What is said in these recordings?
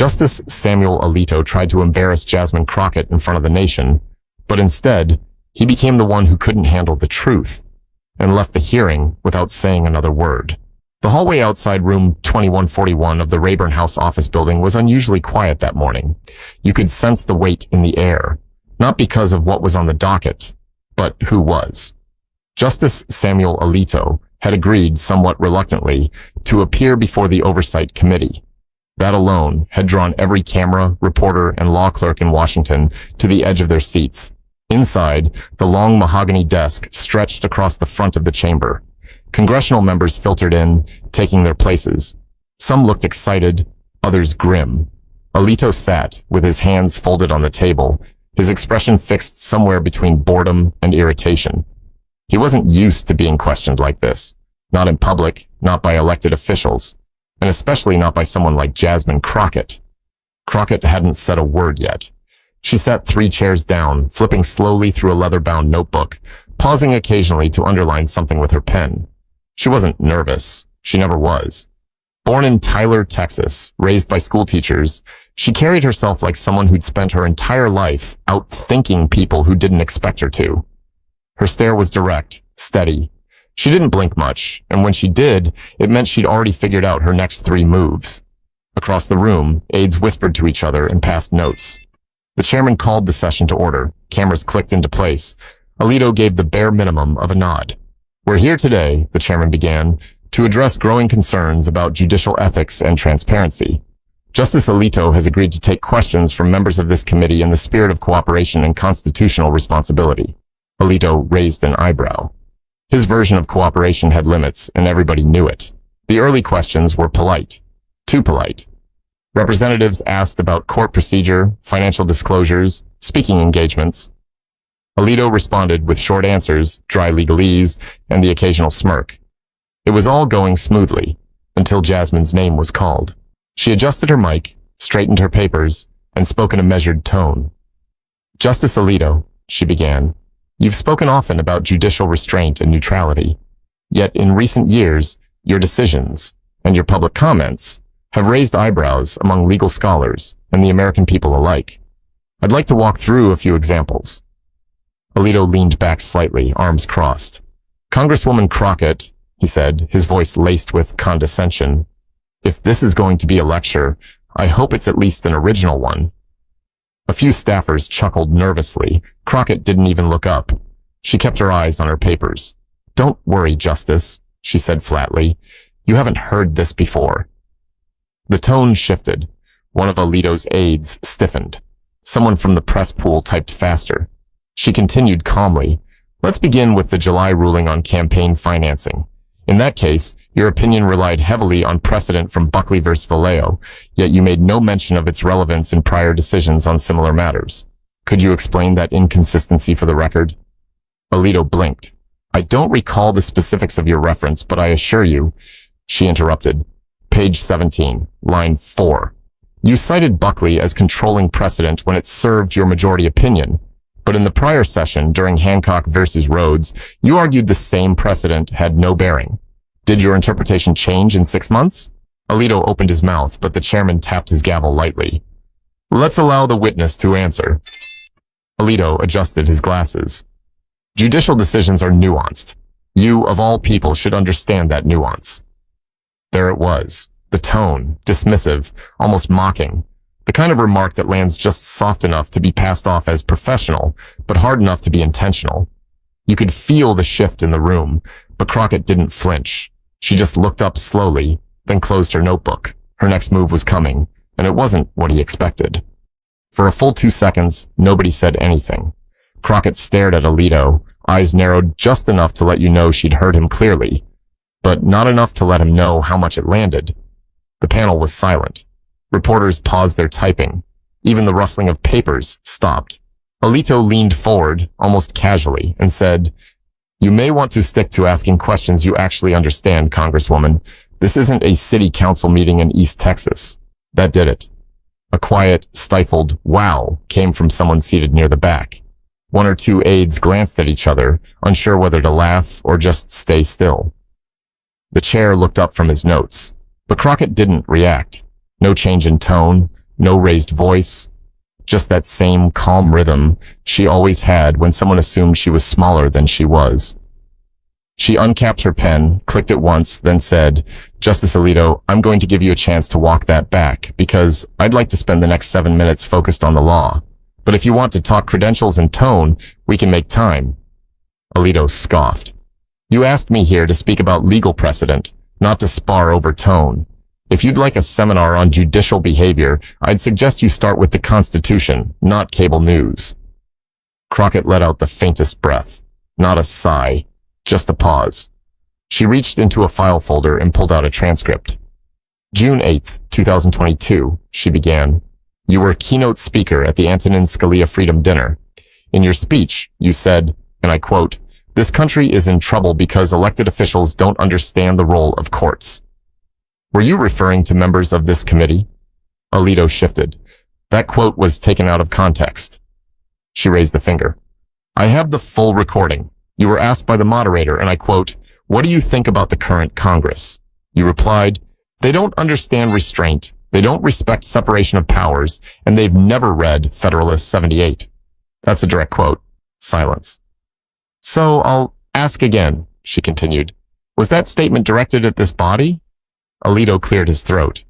Justice Samuel Alito tried to embarrass Jasmine Crockett in front of the nation, but instead, he became the one who couldn't handle the truth and left the hearing without saying another word. The hallway outside room 2141 of the Rayburn House office building was unusually quiet that morning. You could sense the weight in the air, not because of what was on the docket, but who was. Justice Samuel Alito had agreed, somewhat reluctantly, to appear before the Oversight Committee. That alone had drawn every camera, reporter, and law clerk in Washington to the edge of their seats. Inside, the long mahogany desk stretched across the front of the chamber. Congressional members filtered in, taking their places. Some looked excited, others grim. Alito sat, with his hands folded on the table, his expression fixed somewhere between boredom and irritation. He wasn't used to being questioned like this. Not in public, not by elected officials, and especially not by someone like Jasmine Crockett. Crockett hadn't said a word yet. She sat 3 chairs down, flipping slowly through a leather-bound notebook, pausing occasionally to underline something with her pen. She wasn't nervous. She never was. Born in Tyler, Texas, raised by school teachers, she carried herself like someone who'd spent her entire life outthinking people who didn't expect her to. Her stare was direct, steady. She didn't blink much, and when she did, it meant she'd already figured out her next 3 moves. Across the room, aides whispered to each other and passed notes. The chairman called the session to order. Cameras clicked into place. Alito gave the bare minimum of a nod. "We're here today," the chairman began, "to address growing concerns about judicial ethics and transparency. Justice Alito has agreed to take questions from members of this committee in the spirit of cooperation and constitutional responsibility." Alito raised an eyebrow. His version of cooperation had limits, and everybody knew it. The early questions were polite. Too polite. Representatives asked about court procedure, financial disclosures, speaking engagements. Alito responded with short answers, dry legalese, and the occasional smirk. It was all going smoothly, until Jasmine's name was called. She adjusted her mic, straightened her papers, and spoke in a measured tone. "Justice Alito," she began, "you've spoken often about judicial restraint and neutrality. Yet in recent years, your decisions and your public comments have raised eyebrows among legal scholars and the American people alike. I'd like to walk through a few examples." Alito leaned back slightly, arms crossed. "Congresswoman Crockett," he said, his voice laced with condescension, "if this is going to be a lecture, I hope it's at least an original one." A few staffers chuckled nervously. Crockett didn't even look up. She kept her eyes on her papers. "Don't worry, Justice," she said flatly. "You haven't heard this before." The tone shifted. One of Alito's aides stiffened. Someone from the press pool typed faster. She continued calmly. "Let's begin with the July ruling on campaign financing. In that case, your opinion relied heavily on precedent from Buckley v. Vallejo, yet you made no mention of its relevance in prior decisions on similar matters. Could you explain that inconsistency for the record?" Alito blinked. "I don't recall the specifics of your reference, but I assure you," she interrupted. Page 17, line 4. "You cited Buckley as controlling precedent when it served your majority opinion. But in the prior session, during Hancock versus Rhodes, you argued the same precedent had no bearing. Did your interpretation change in 6 months?" Alito opened his mouth, but the chairman tapped his gavel lightly. "Let's allow the witness to answer." Alito adjusted his glasses. "Judicial decisions are nuanced. You, of all people, should understand that nuance." There it was. The tone, dismissive, almost mocking. The kind of remark that lands just soft enough to be passed off as professional, but hard enough to be intentional. You could feel the shift in the room, but Crockett didn't flinch. She just looked up slowly, then closed her notebook. Her next move was coming, and it wasn't what he expected. For a full 2 seconds, nobody said anything. Crockett stared at Alito, eyes narrowed just enough to let you know she'd heard him clearly, but not enough to let him know how much it landed. The panel was silent. Reporters paused their typing. Even the rustling of papers stopped. Alito leaned forward, almost casually, and said, "You may want to stick to asking questions you actually understand, Congresswoman. This isn't a city council meeting in East Texas." That did it. A quiet, stifled "wow" came from someone seated near the back. 1 or 2 aides glanced at each other, unsure whether to laugh or just stay still. The chair looked up from his notes, but Crockett didn't react. No change in tone, no raised voice, just that same calm rhythm she always had when someone assumed she was smaller than she was. She uncapped her pen, clicked it once, then said, "Justice Alito, I'm going to give you a chance to walk that back because I'd like to spend the next 7 minutes focused on the law. But if you want to talk credentials and tone, we can make time." Alito scoffed. "You asked me here to speak about legal precedent, not to spar over tone. If you'd like a seminar on judicial behavior, I'd suggest you start with the Constitution, not cable news." Crockett let out the faintest breath, not a sigh, just a pause. She reached into a file folder and pulled out a transcript. "June 8th, 2022, she began. "You were keynote speaker at the Antonin Scalia Freedom Dinner. In your speech, you said, and I quote, 'This country is in trouble because elected officials don't understand the role of courts.' Were you referring to members of this committee?" Alito shifted. "That quote was taken out of context." She raised a finger. "I have the full recording. You were asked by the moderator, and I quote, 'What do you think about the current Congress?' You replied, 'They don't understand restraint. They don't respect separation of powers, and they've never read Federalist 78. That's a direct quote. Silence. "So I'll ask again," she continued. "Was that statement directed at this body?" Alito cleared his throat.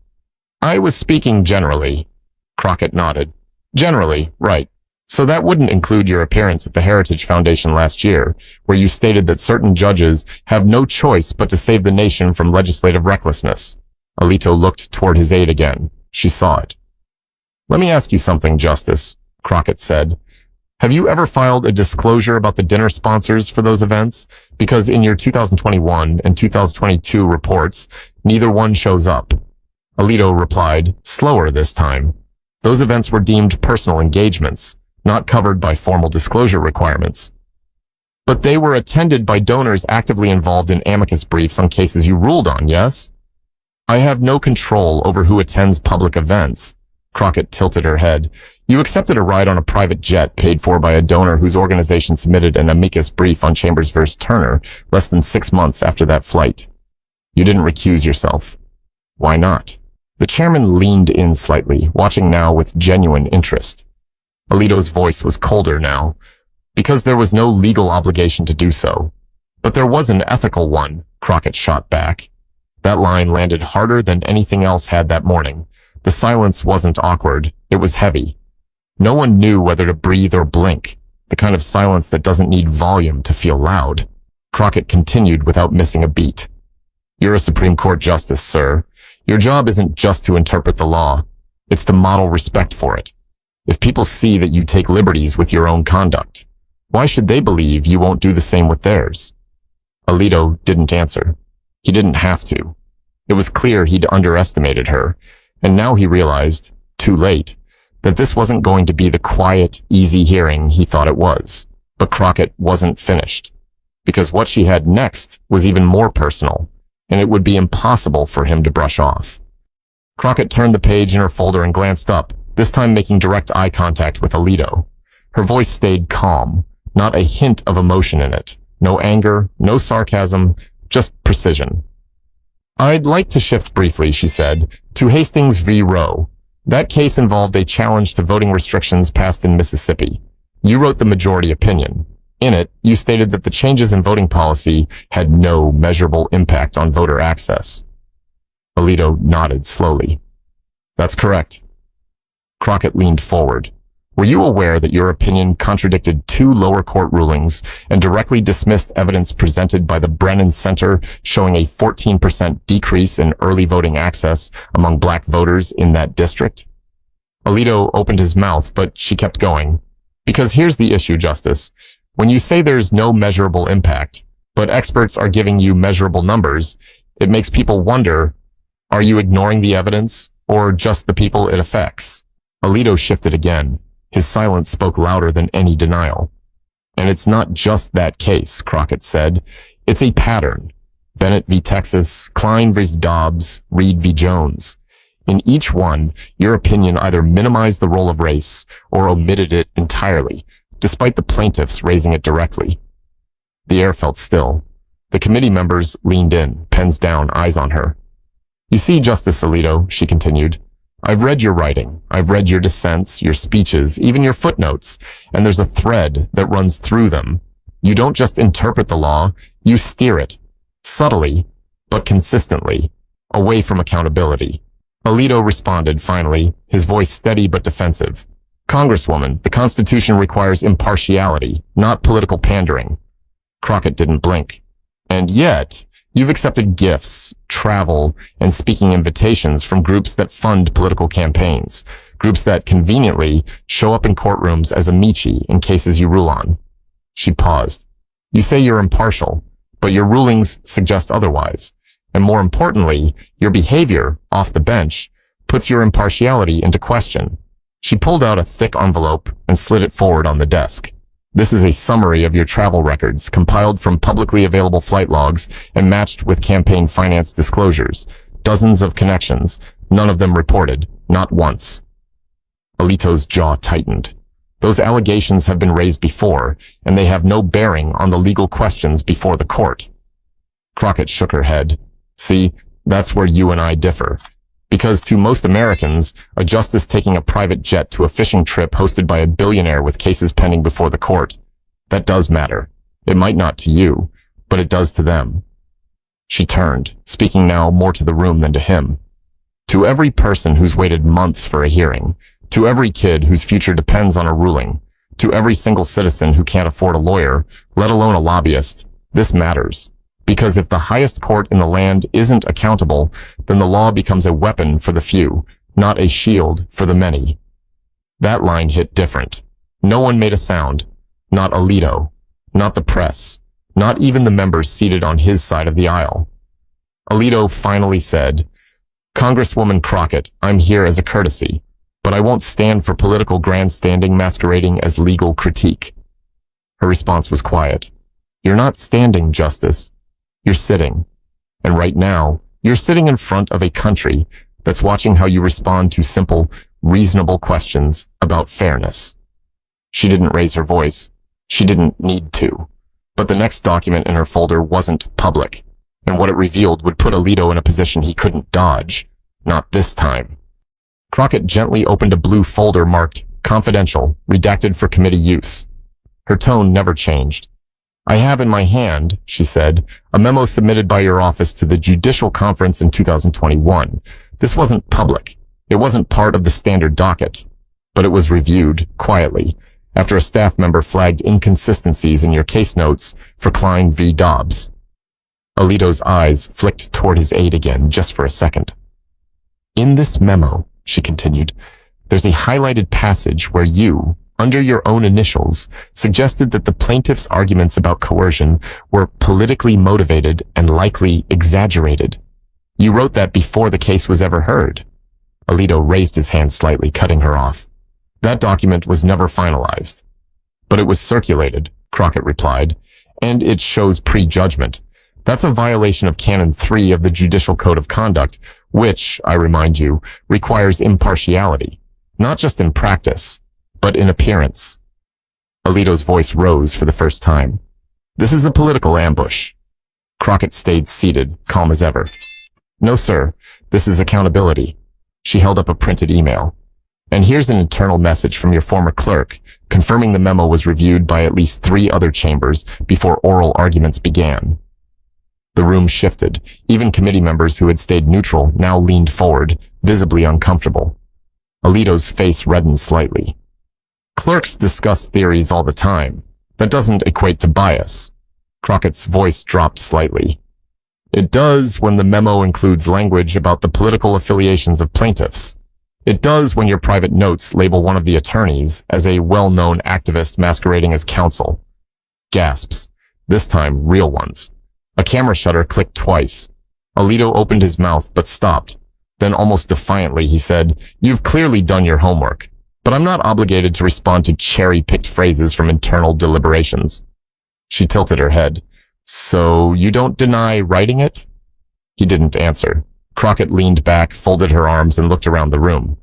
"I was speaking generally." Crockett nodded. "Generally, right. So that wouldn't include your appearance at the Heritage Foundation last year, where you stated that certain judges have no choice but to save the nation from legislative recklessness." Alito looked toward his aide again. She saw it. "Let me ask you something, Justice," Crockett said. "Have you ever filed a disclosure about the dinner sponsors for those events? Because in your 2021 and 2022 reports, neither one shows up." Alito replied, slower this time. "Those events were deemed personal engagements, not covered by formal disclosure requirements. But they were attended by donors actively involved in amicus briefs on cases you ruled on, yes?" "I have no control over who attends public events." Crockett tilted her head. "You accepted a ride on a private jet paid for by a donor whose organization submitted an amicus brief on Chambers v. Turner less than 6 months after that flight. You didn't recuse yourself. Why not?" The chairman leaned in slightly, watching now with genuine interest. Alito's voice was colder now, "Because there was no legal obligation to do so." "But there was an ethical one," Crockett shot back. That line landed harder than anything else had that morning. The silence wasn't awkward. It was heavy. No one knew whether to breathe or blink, the kind of silence that doesn't need volume to feel loud. Crockett continued without missing a beat. "You're a Supreme Court justice, sir. Your job isn't just to interpret the law. It's to model respect for it. If people see that you take liberties with your own conduct, why should they believe you won't do the same with theirs?" Alito didn't answer. He didn't have to. It was clear he'd underestimated her, and now he realized, too late, that this wasn't going to be the quiet, easy hearing he thought it was. But Crockett wasn't finished, because what she had next was even more personal, and it would be impossible for him to brush off. Crockett turned the page in her folder and glanced up, this time making direct eye contact with Alito. Her voice stayed calm, not a hint of emotion in it. No anger, no sarcasm, just precision. "I'd like to shift briefly," she said, "to Hastings v. Roe. That case involved a challenge to voting restrictions passed in Mississippi. You wrote the majority opinion. In it, you stated that the changes in voting policy had no measurable impact on voter access." Alito nodded slowly. "That's correct." Crockett leaned forward. "Were you aware that your opinion contradicted 2 lower court rulings and directly dismissed evidence presented by the Brennan Center showing a 14% decrease in early voting access among black voters in that district?" Alito opened his mouth, but she kept going. "Because here's the issue, Justice. When you say there's no measurable impact, but experts are giving you measurable numbers, it makes people wonder, are you ignoring the evidence or just the people it affects?" Alito shifted again. His silence spoke louder than any denial. "And it's not just that case," Crockett said. "It's a pattern. Bennett v. Texas, Klein v. Dobbs, Reed v. Jones. In each one, your opinion either minimized the role of race or omitted it entirely, despite the plaintiffs raising it directly." The air felt still. The committee members leaned in, pens down, eyes on her. "You see, Justice Alito," she continued, I've read your writing. I've read your dissents, your speeches, even your footnotes, and there's a thread that runs through them. You don't just interpret the law, you steer it, subtly, but consistently, away from accountability. Alito responded finally, his voice steady but defensive. Congresswoman, the Constitution requires impartiality, not political pandering. Crockett didn't blink. And yet, you've accepted gifts, travel, and speaking invitations from groups that fund political campaigns, groups that conveniently show up in courtrooms as amici in cases you rule on. She paused. You say you're impartial, but your rulings suggest otherwise. And more importantly, your behavior, off the bench, puts your impartiality into question. She pulled out a thick envelope and slid it forward on the desk. This is a summary of your travel records, compiled from publicly available flight logs and matched with campaign finance disclosures. Dozens of connections, none of them reported, not once. Alito's jaw tightened. Those allegations have been raised before, and they have no bearing on the legal questions before the court. Crockett shook her head. See, that's where you and I differ. Because to most Americans, a justice taking a private jet to a fishing trip hosted by a billionaire with cases pending before the court, that does matter. It might not to you, but it does to them. She turned, speaking now more to the room than to him. To every person who's waited months for a hearing, to every kid whose future depends on a ruling, to every single citizen who can't afford a lawyer, let alone a lobbyist, this matters. Because if the highest court in the land isn't accountable, then the law becomes a weapon for the few, not a shield for the many. That line hit different. No one made a sound. Not Alito. Not the press. Not even the members seated on his side of the aisle. Alito finally said, Congresswoman Crockett, I'm here as a courtesy, but I won't stand for political grandstanding masquerading as legal critique. Her response was quiet. You're not standing, Justice. You're sitting. And right now, you're sitting in front of a country that's watching how you respond to simple, reasonable questions about fairness. She didn't raise her voice. She didn't need to. But the next document in her folder wasn't public, and what it revealed would put Alito in a position he couldn't dodge. Not this time. Crockett gently opened a blue folder marked Confidential, redacted for committee use. Her tone never changed. I have in my hand, she said, a memo submitted by your office to the Judicial Conference in 2021. This wasn't public. It wasn't part of the standard docket. But it was reviewed, quietly, after a staff member flagged inconsistencies in your case notes for Klein v. Dobbs. Alito's eyes flicked toward his aide again, just for a second. In this memo, she continued, there's a highlighted passage where you, under your own initials, suggested that the plaintiff's arguments about coercion were politically motivated and likely exaggerated. You wrote that before the case was ever heard. Alito raised his hand slightly, cutting her off. That document was never finalized. But it was circulated, Crockett replied, and it shows prejudgment. That's a violation of Canon 3 of the Judicial Code of Conduct, which, I remind you, requires impartiality, not just in practice, but in appearance. Alito's voice rose for the first time. This is a political ambush. Crockett stayed seated, calm as ever. No, sir. This is accountability. She held up a printed email. And here's an internal message from your former clerk, confirming the memo was reviewed by at least 3 other chambers before oral arguments began. The room shifted. Even committee members who had stayed neutral now leaned forward, visibly uncomfortable. Alito's face reddened slightly. Clerks discuss theories all the time. That doesn't equate to bias. Crockett's voice dropped slightly. It does when the memo includes language about the political affiliations of plaintiffs. It does when your private notes label one of the attorneys as a well-known activist masquerading as counsel. Gasps. This time, real ones. A camera shutter clicked twice. Alito opened his mouth but stopped. Then almost defiantly he said, You've clearly done your homework. But I'm not obligated to respond to cherry-picked phrases from internal deliberations. She tilted her head. So you don't deny writing it? He didn't answer. Crockett leaned back, folded her arms, and looked around the room.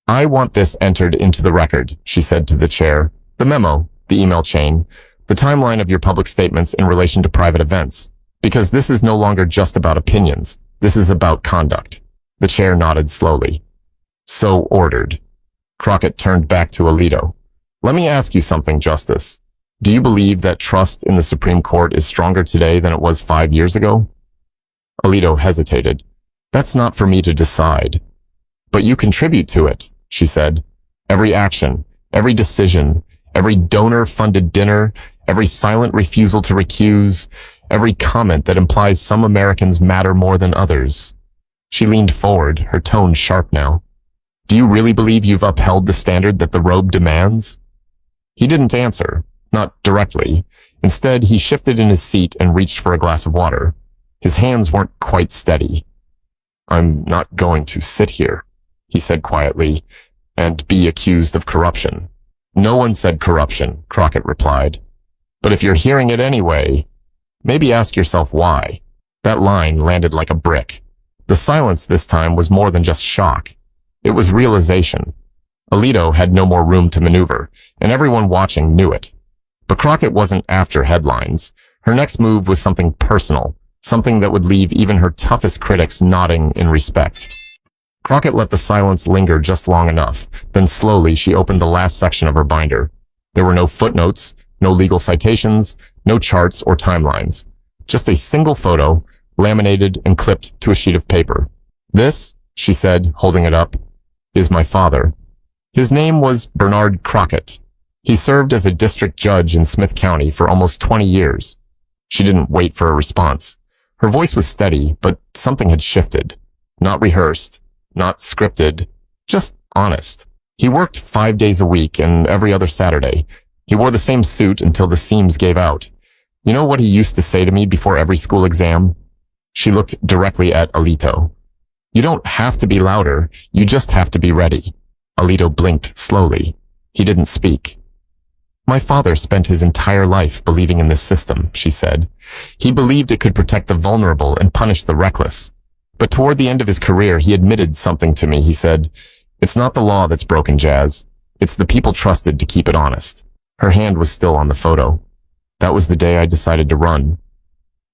I want this entered into the record, she said to the chair. The memo, the email chain, the timeline of your public statements in relation to private events. Because this is no longer just about opinions. This is about conduct. The chair nodded slowly. So ordered. Crockett turned back to Alito. Let me ask you something, Justice. Do you believe that trust in the Supreme Court is stronger today than it was 5 years ago? Alito hesitated. That's not for me to decide. But you contribute to it, she said. Every action, every decision, every donor-funded dinner, every silent refusal to recuse, every comment that implies some Americans matter more than others. She leaned forward, her tone sharp now. Do you really believe you've upheld the standard that the robe demands? He didn't answer, not directly. Instead, he shifted in his seat and reached for a glass of water. His hands weren't quite steady. I'm not going to sit here, he said quietly, and be accused of corruption. No one said corruption, Crockett replied. But if you're hearing it anyway, maybe ask yourself why. That line landed like a brick. The silence this time was more than just shock. It was realization. Alito had no more room to maneuver, and everyone watching knew it. But Crockett wasn't after headlines. Her next move was something personal, something that would leave even her toughest critics nodding in respect. Crockett let the silence linger just long enough, then slowly she opened the last section of her binder. There were no footnotes, no legal citations, no charts or timelines. Just a single photo, laminated and clipped to a sheet of paper. This, she said, holding it up, is my father. His name was Bernard Crockett. He served as a district judge in Smith County for almost 20 years. She didn't wait for a response. Her voice was steady, but something had shifted. Not rehearsed, not scripted, just honest. He worked 5 days a week and every other Saturday. He wore the same suit until the seams gave out. You know what he used to say to me before every school exam? She looked directly at Alito. You don't have to be louder, you just have to be ready. Alito blinked slowly. He didn't speak. My father spent his entire life believing in this system, she said. He believed it could protect the vulnerable and punish the reckless. But toward the end of his career, he admitted something to me. He said, it's not the law that's broken, Jazz. It's the people trusted to keep it honest. Her hand was still on the photo. That was the day I decided to run.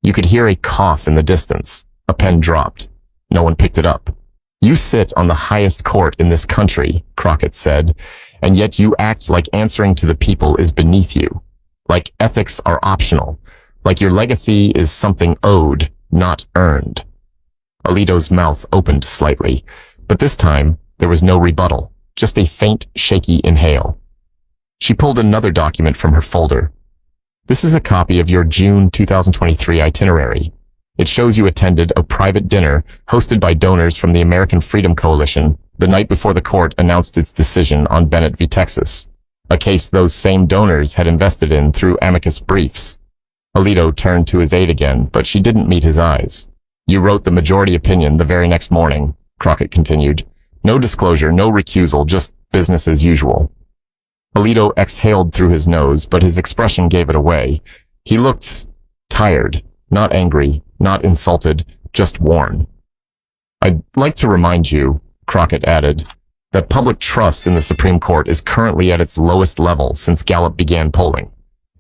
You could hear a cough in the distance. A pen dropped. No one picked it up. You sit on the highest court in this country, Crockett said, and yet you act like answering to the people is beneath you. Like ethics are optional. Like your legacy is something owed, not earned. Alito's mouth opened slightly, but this time there was no rebuttal, just a faint, shaky inhale. She pulled another document from her folder. This is a copy of your June 2023 itinerary. It shows you attended a private dinner hosted by donors from the American Freedom Coalition the night before the court announced its decision on Bennett v. Texas, a case those same donors had invested in through amicus briefs. Alito turned to his aide again, but she didn't meet his eyes. You wrote the majority opinion the very next morning, Crockett continued. No disclosure, no recusal, just business as usual. Alito exhaled through his nose, but his expression gave it away. He looked tired, not angry, not insulted, just worn. I'd like to remind you, Crockett added, that public trust in the Supreme Court is currently at its lowest level since Gallup began polling,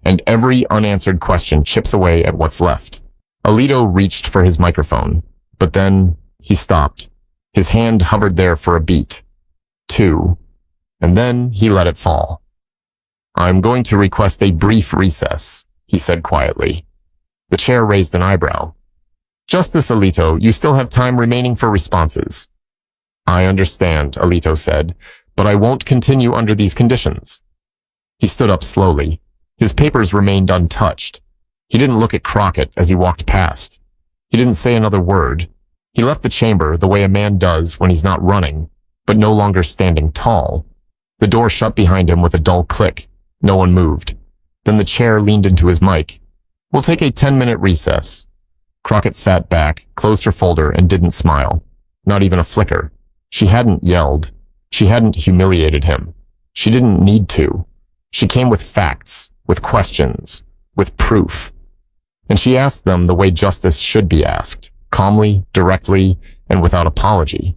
and every unanswered question chips away at what's left. Alito reached for his microphone, but then he stopped. His hand hovered there for a beat, two, and then he let it fall. I'm going to request a brief recess, he said quietly. The chair raised an eyebrow. Justice Alito, you still have time remaining for responses. I understand, Alito said, but I won't continue under these conditions. He stood up slowly. His papers remained untouched. He didn't look at Crockett as he walked past. He didn't say another word. He left the chamber the way a man does when he's not running, but no longer standing tall. The door shut behind him with a dull click. No one moved. Then the chair leaned into his mic. We'll take a 10-minute recess. Crockett sat back, closed her folder, and didn't smile. Not even a flicker. She hadn't yelled. She hadn't humiliated him. She didn't need to. She came with facts, with questions, with proof. And she asked them the way justice should be asked, calmly, directly, and without apology.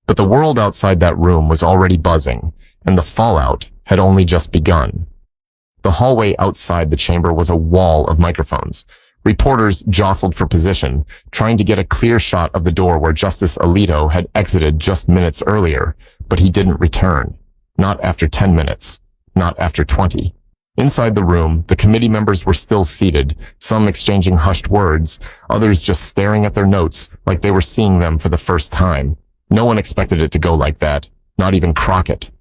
But the world outside that room was already buzzing, and the fallout had only just begun. The hallway outside the chamber was a wall of microphones. Reporters jostled for position, trying to get a clear shot of the door where Justice Alito had exited just minutes earlier, but he didn't return. Not after 10 minutes. Not after 20. Inside the room, the committee members were still seated, some exchanging hushed words, others just staring at their notes like they were seeing them for the first time. No one expected it to go like that, not even Crockett.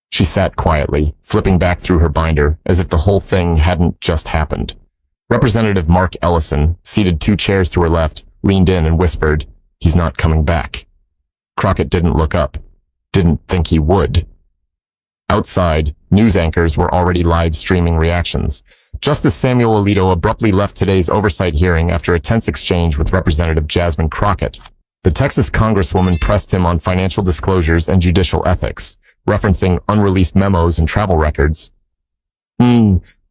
She sat quietly, flipping back through her binder, as if the whole thing hadn't just happened. Representative Mark Ellison, seated 2 chairs to her left, leaned in and whispered, "He's not coming back." Crockett didn't look up. Didn't think he would. Outside, news anchors were already live streaming reactions. Justice Samuel Alito abruptly left today's oversight hearing after a tense exchange with Representative Jasmine Crockett. The Texas Congresswoman pressed him on financial disclosures and judicial ethics, referencing unreleased memos and travel records.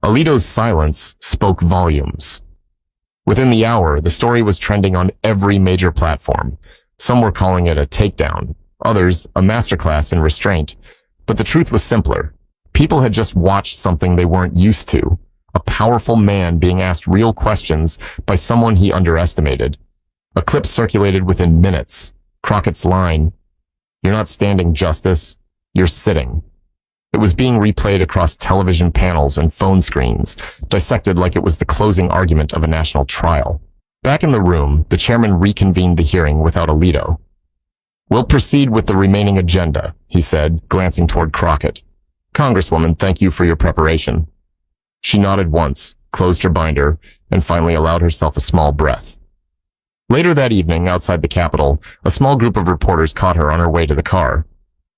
Alito's silence spoke volumes. Within the hour, the story was trending on every major platform. Some were calling it a takedown, others a masterclass in restraint. But the truth was simpler. People had just watched something they weren't used to. A powerful man being asked real questions by someone he underestimated. A clip circulated within minutes. Crockett's line, "You're not standing, Justice. You're sitting." It was being replayed across television panels and phone screens, dissected like it was the closing argument of a national trial. Back in the room, the chairman reconvened the hearing without Alito. "We'll proceed with the remaining agenda," he said, glancing toward Crockett. "Congresswoman, thank you for your preparation." She nodded once, closed her binder, and finally allowed herself a small breath. Later that evening, outside the Capitol, a small group of reporters caught her on her way to the car.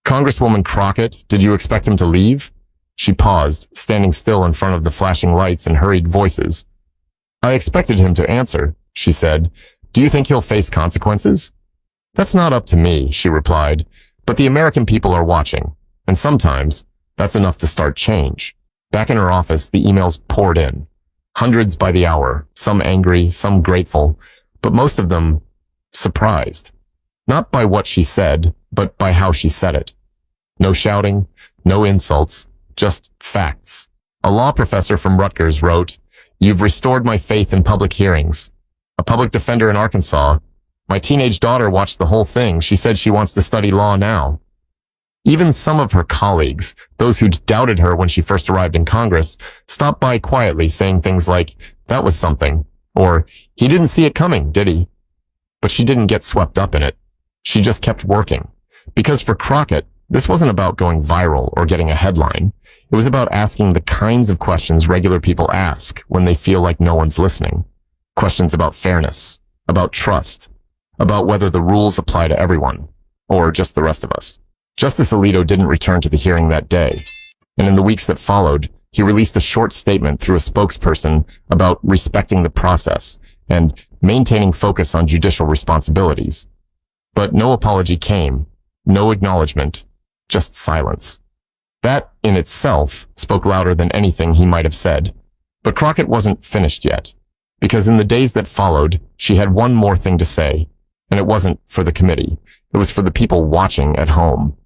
"Congresswoman Crockett, did you expect him to leave?" She paused, standing still in front of the flashing lights and hurried voices. "I expected him to answer," she said. "Do you think he'll face consequences?" "That's not up to me," she replied, "but the American people are watching, and sometimes that's enough to start change." Back in her office, the emails poured in. Hundreds by the hour, some angry, some grateful, but most of them surprised. Not by what she said, but by how she said it. No shouting, no insults, just facts. A law professor from Rutgers wrote, "You've restored my faith in public hearings." A public defender in Arkansas, "My teenage daughter watched the whole thing. She said she wants to study law now." Even some of her colleagues, those who'd doubted her when she first arrived in Congress, stopped by quietly saying things like, "That was something," or "He didn't see it coming, did he?" But she didn't get swept up in it. She just kept working. Because for Crockett, this wasn't about going viral or getting a headline. It was about asking the kinds of questions regular people ask when they feel like no one's listening. Questions about fairness, about trust, about whether the rules apply to everyone, or just the rest of us. Justice Alito didn't return to the hearing that day, and in the weeks that followed, he released a short statement through a spokesperson about respecting the process and maintaining focus on judicial responsibilities. But no apology came, no acknowledgement, just silence. That, in itself, spoke louder than anything he might have said. But Crockett wasn't finished yet, because in the days that followed, she had one more thing to say, and it wasn't for the committee. It was for the people watching at home.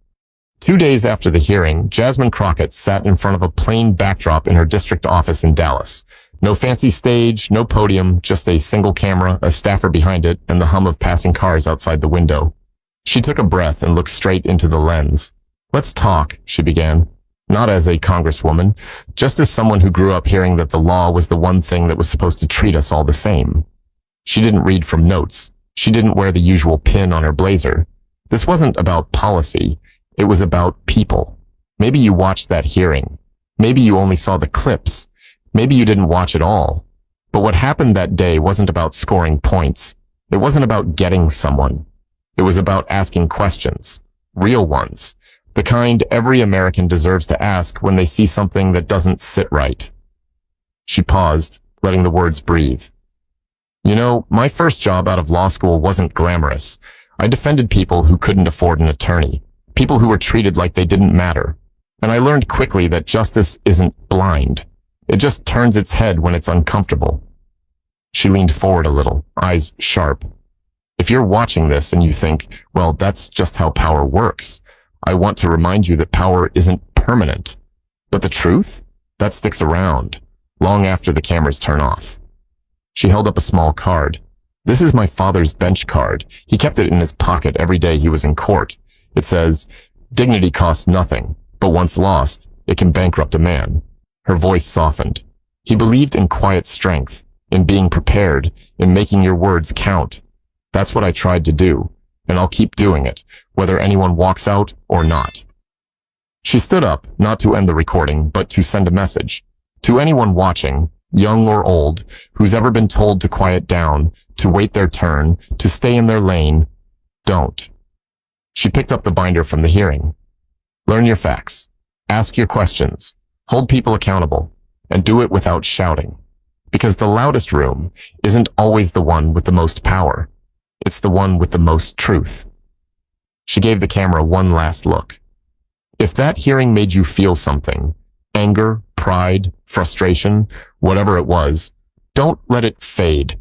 2 days after the hearing, Jasmine Crockett sat in front of a plain backdrop in her district office in Dallas. No fancy stage, no podium, just a single camera, a staffer behind it, and the hum of passing cars outside the window. She took a breath and looked straight into the lens. "Let's talk," she began. Not as a congresswoman, just as someone who grew up hearing that the law was the one thing that was supposed to treat us all the same. She didn't read from notes. She didn't wear the usual pin on her blazer. This wasn't about policy. It was about people. Maybe you watched that hearing. Maybe you only saw the clips. Maybe you didn't watch at all. But what happened that day wasn't about scoring points. It wasn't about getting someone. It was about asking questions. Real ones. The kind every American deserves to ask when they see something that doesn't sit right. She paused, letting the words breathe. "You know, my first job out of law school wasn't glamorous. I defended people who couldn't afford an attorney. People who were treated like they didn't matter. And I learned quickly that justice isn't blind. It just turns its head when it's uncomfortable." She leaned forward a little, eyes sharp. "If you're watching this and you think, well, that's just how power works, I want to remind you that power isn't permanent. But the truth? That sticks around, long after the cameras turn off." She held up a small card. This is my father's bench card. He kept it in his pocket every day he was in court. It says, dignity costs nothing, but once lost, it can bankrupt a man. Her voice softened. He believed in quiet strength, in being prepared, in making your words count. That's what I tried to do, and I'll keep doing it, whether anyone walks out or not. She stood up, not to end the recording, but to send a message. To anyone watching, young or old, who's ever been told to quiet down, to wait their turn, to stay in their lane, don't. She picked up the binder from the hearing. Learn your facts. Ask your questions. Hold people accountable. And do it without shouting. Because the loudest room isn't always the one with the most power. It's the one with the most truth. She gave the camera one last look. If that hearing made you feel something, anger, pride, frustration, whatever it was, don't let it fade.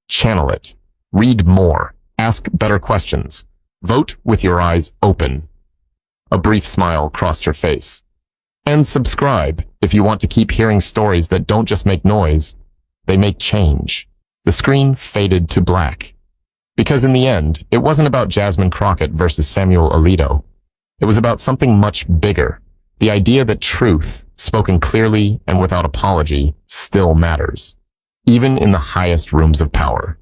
Channel it. Read more. Ask better questions. Vote with your eyes open. A brief smile crossed her face. And subscribe if you want to keep hearing stories that don't just make noise, they make change. The screen faded to black. Because in the end, it wasn't about Jasmine Crockett versus Samuel Alito. It was about something much bigger. The idea that truth, spoken clearly and without apology, still matters. Even in the highest rooms of power.